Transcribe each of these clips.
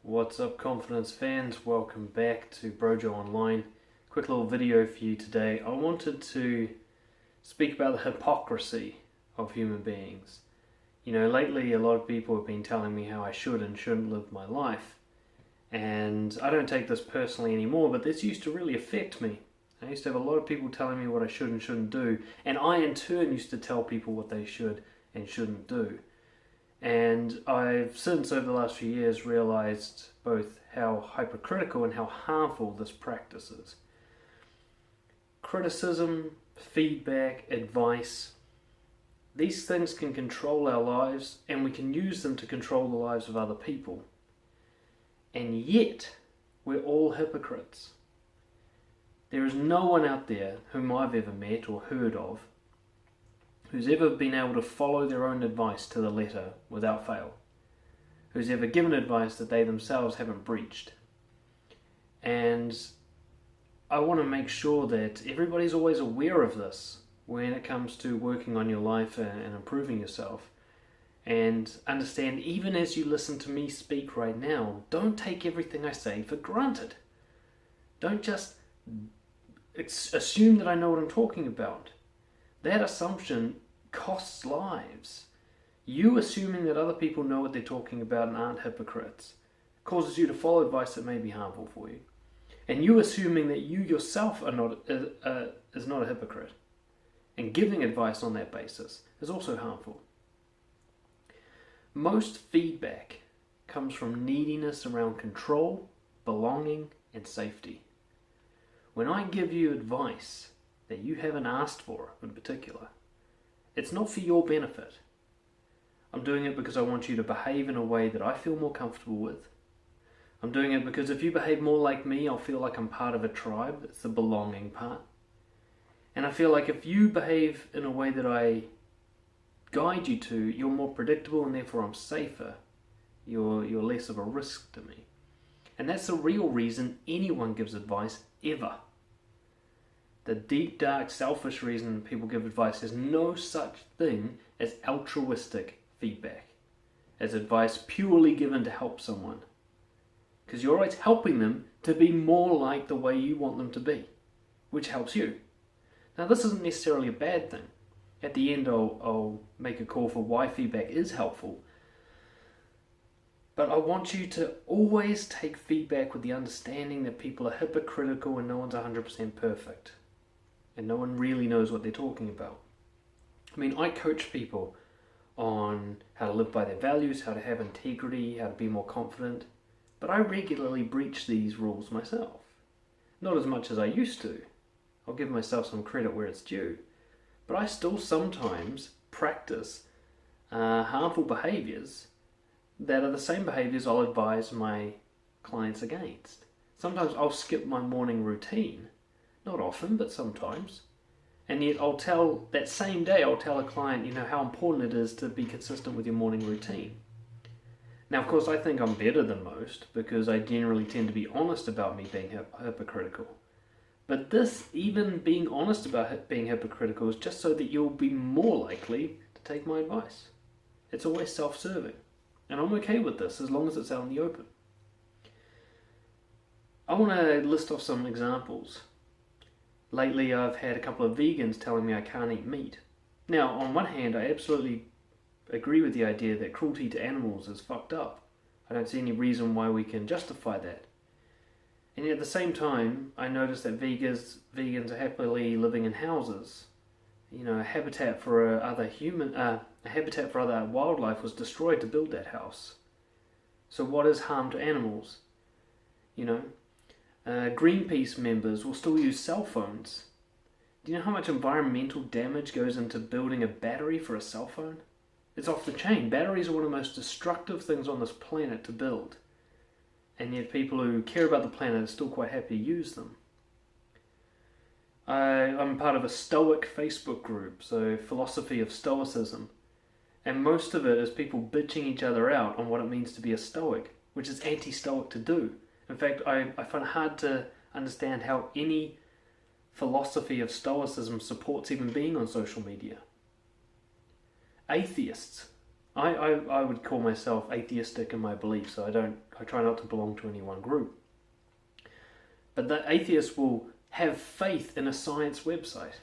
What's up, confidence fans? Welcome back to Brojo Online. Quick little video for you today. I wanted to speak about the hypocrisy of human beings. Lately a lot of people have been telling me how I should and shouldn't live my life. And I don't take this personally anymore, but this used to really affect me. I used to have a lot of people telling me what I should and shouldn't do, and I in turn used to tell people what they should and shouldn't do. And I've since, over the last few years, realized both how hypocritical and how harmful this practice is. Criticism, feedback, advice, these things can control our lives, and we can use them to control the lives of other people. And yet, we're all hypocrites. There is no one out there whom I've ever met or heard of who's ever been able to follow their own advice to the letter without fail, who's ever given advice that they themselves haven't breached. And I want to make sure that everybody's always aware of this when it comes to working on your life and improving yourself. And understand, even as you listen to me speak right now, don't take everything I say for granted. Don't just assume that I know what I'm talking about. That assumption costs lives. You assuming that other people know what they're talking about and aren't hypocrites causes you to follow advice that may be harmful for you. And you assuming that you yourself is not a hypocrite and giving advice on that basis is also harmful. Most feedback comes from neediness around control, belonging, and safety. When I give you advice that you haven't asked for in particular, it's not for your benefit. I'm doing it because I want you to behave in a way that I feel more comfortable with. I'm doing it because if you behave more like me, I'll feel like I'm part of a tribe. It's the belonging part. And I feel like if you behave in a way that I guide you to, you're more predictable and therefore I'm safer. You're less of a risk to me. And that's the real reason anyone gives advice ever. The deep, dark, selfish reason people give advice is no such thing as altruistic feedback, as advice purely given to help someone. Because you're always helping them to be more like the way you want them to be, which helps you. Now, this isn't necessarily a bad thing. At the end, I'll make a call for why feedback is helpful. But I want you to always take feedback with the understanding that people are hypocritical and no one's 100% perfect. And no one really knows what they're talking about. I mean, I coach people on how to live by their values, how to have integrity, how to be more confident. But I regularly breach these rules myself. Not as much as I used to. I'll give myself some credit where it's due. But I still sometimes practice harmful behaviors that are the same behaviors I'll advise my clients against. Sometimes I'll skip my morning routine. Not often, but sometimes. And yet that same day I'll tell a client, how important it is to be consistent with your morning routine. Now, of course, I think I'm better than most because I generally tend to be honest about me being hypocritical. But this, even being honest about being hypocritical, is just so that you'll be more likely to take my advice. It's always self-serving. And I'm okay with this as long as it's out in the open. I want to list off some examples. Lately, I've had a couple of vegans telling me I can't eat meat. Now, on one hand, I absolutely agree with the idea that cruelty to animals is fucked up. I don't see any reason why we can justify that. And yet at the same time, I notice that vegans are happily living in houses. A habitat for other wildlife was destroyed to build that house. So what is harm to animals? Greenpeace members will still use cell phones. Do you know how much environmental damage goes into building a battery for a cell phone? It's off the chain. Batteries are one of the most destructive things on this planet to build. And yet people who care about the planet are still quite happy to use them. I'm part of a Stoic Facebook group, so philosophy of Stoicism. And most of it is people bitching each other out on what it means to be a Stoic, which is anti-Stoic to do. In fact, I find it hard to understand how any philosophy of Stoicism supports even being on social media. Atheists I would call myself atheistic in my beliefs, so I try not to belong to any one group. But the atheists will have faith in a science website.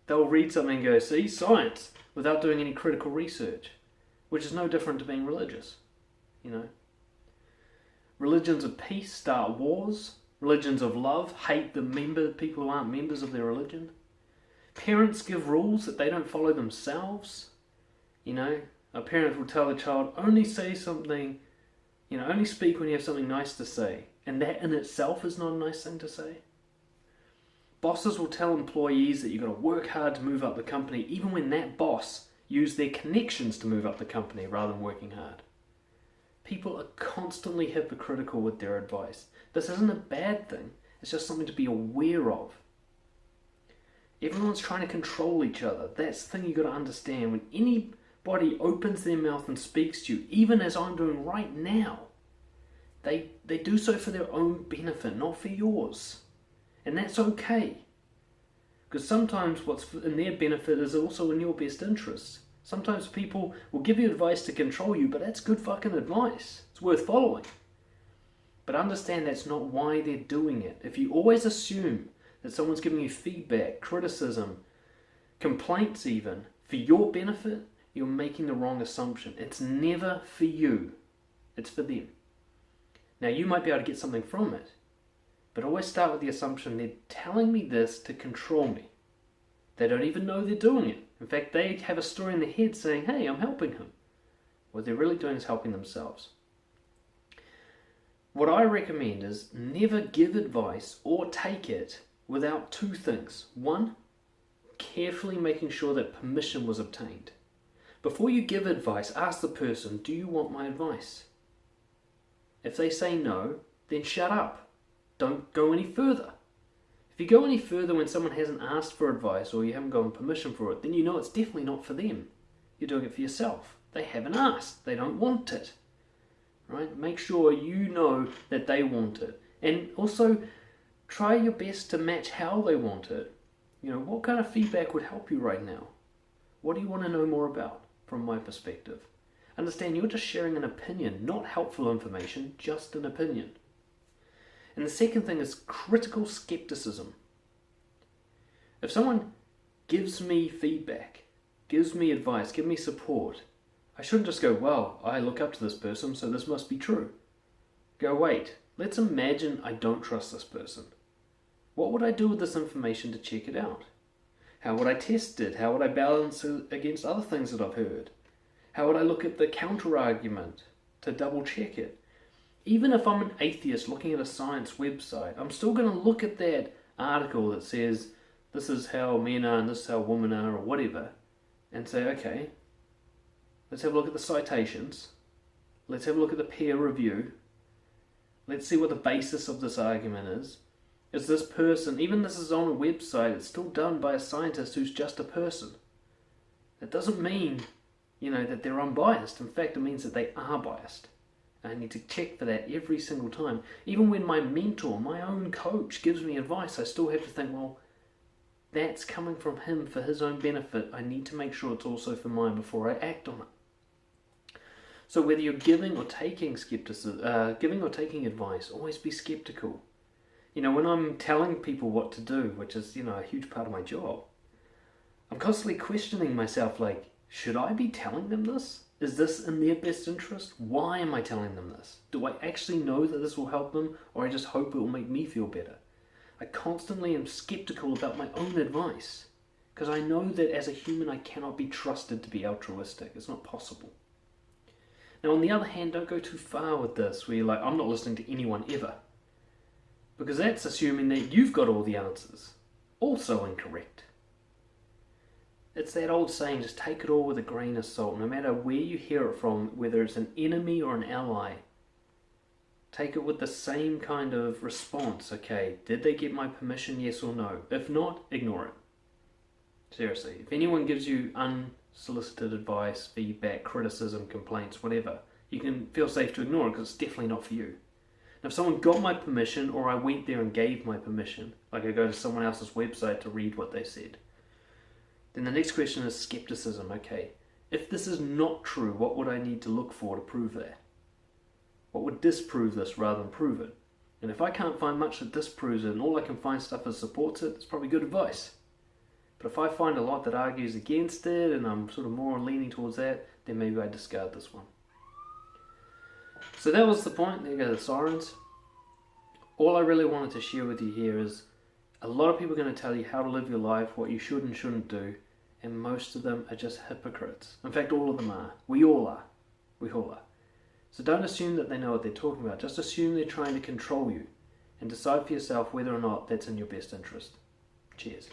They'll read something and go, see, science, without doing any critical research, which is no different to being religious, you know. Religions of peace start wars. Religions of love hate the people who aren't members of their religion. Parents give rules that they don't follow themselves. You know, a parent will tell a child, only say something, you know, only speak when you have something nice to say. And that in itself is not a nice thing to say. Bosses will tell employees that you've got to work hard to move up the company, even when that boss used their connections to move up the company rather than working hard. People are constantly hypocritical with their advice. This isn't a bad thing. It's just something to be aware of. Everyone's trying to control each other. That's the thing you've got to understand. When anybody opens their mouth and speaks to you, even as I'm doing right now, they do so for their own benefit, not for yours. And that's okay. Because sometimes what's in their benefit is also in your best interests. Sometimes people will give you advice to control you, but that's good fucking advice. It's worth following. But understand that's not why they're doing it. If you always assume that someone's giving you feedback, criticism, complaints even, for your benefit, you're making the wrong assumption. It's never for you. It's for them. Now, you might be able to get something from it, but always start with the assumption they're telling me this to control me. They don't even know they're doing it. In fact, they have a story in their head saying, hey, I'm helping him. What they're really doing is helping themselves. What I recommend is never give advice or take it without two things. One, carefully making sure that permission was obtained. Before you give advice, ask the person, do you want my advice? If they say no, then shut up. Don't go any further. If you go any further when someone hasn't asked for advice or you haven't gotten permission for it, then you know it's definitely not for them. You're doing it for yourself. They haven't asked. They don't want it. Right? Make sure you know that they want it. And also, try your best to match how they want it. You know, what kind of feedback would help you right now? What do you want to know more about from my perspective? Understand, you're just sharing an opinion, not helpful information, just an opinion. And the second thing is critical skepticism. If someone gives me feedback, gives me advice, gives me support, I shouldn't just go, well, I look up to this person, so this must be true. Go, wait, let's imagine I don't trust this person. What would I do with this information to check it out? How would I test it? How would I balance it against other things that I've heard? How would I look at the counter-argument to double-check it? Even if I'm an atheist looking at a science website, I'm still going to look at that article that says, this is how men are and this is how women are or whatever, and say, okay, let's have a look at the citations. Let's have a look at the peer review. Let's see what the basis of this argument is. Is this person, even this is on a website, it's still done by a scientist who's just a person. That doesn't mean, that they're unbiased. In fact, it means that they are biased. I need to check for that every single time. Even when my mentor, my own coach, gives me advice, I still have to think, well, that's coming from him for his own benefit. I need to make sure it's also for mine before I act on it. So whether you're giving or taking advice, always be skeptical. When I'm telling people what to do, which is, a huge part of my job, I'm constantly questioning myself, like, should I be telling them this? Is this in their best interest? Why am I telling them this? Do I actually know that this will help them, or I just hope it will make me feel better? I constantly am skeptical about my own advice, because I know that as a human I cannot be trusted to be altruistic. It's not possible. Now, on the other hand, don't go too far with this, where you're like, I'm not listening to anyone ever. Because that's assuming that you've got all the answers. Also incorrect. It's that old saying, just take it all with a grain of salt. No matter where you hear it from, whether it's an enemy or an ally, take it with the same kind of response. Okay, did they get my permission, yes or no? If not, ignore it. Seriously, if anyone gives you unsolicited advice, feedback, criticism, complaints, whatever, you can feel safe to ignore it because it's definitely not for you. Now, if someone got my permission, or I went there and gave my permission, like I go to someone else's website to read what they said, then the next question is skepticism. Okay, If this is not true, what would I need to look for to prove that? What would disprove this rather than prove it? And if I can't find much that disproves it and all I can find stuff that supports it, it's probably good advice. But if I find a lot that argues against it and I'm sort of more leaning towards that, then maybe I discard this one. So that was the point. There go the sirens. All I really wanted to share with you here is a lot of people are going to tell you how to live your life, what you should and shouldn't do, and most of them are just hypocrites. In fact, all of them are. We all are. We all are. So don't assume that they know what they're talking about. Just assume they're trying to control you and decide for yourself whether or not that's in your best interest. Cheers.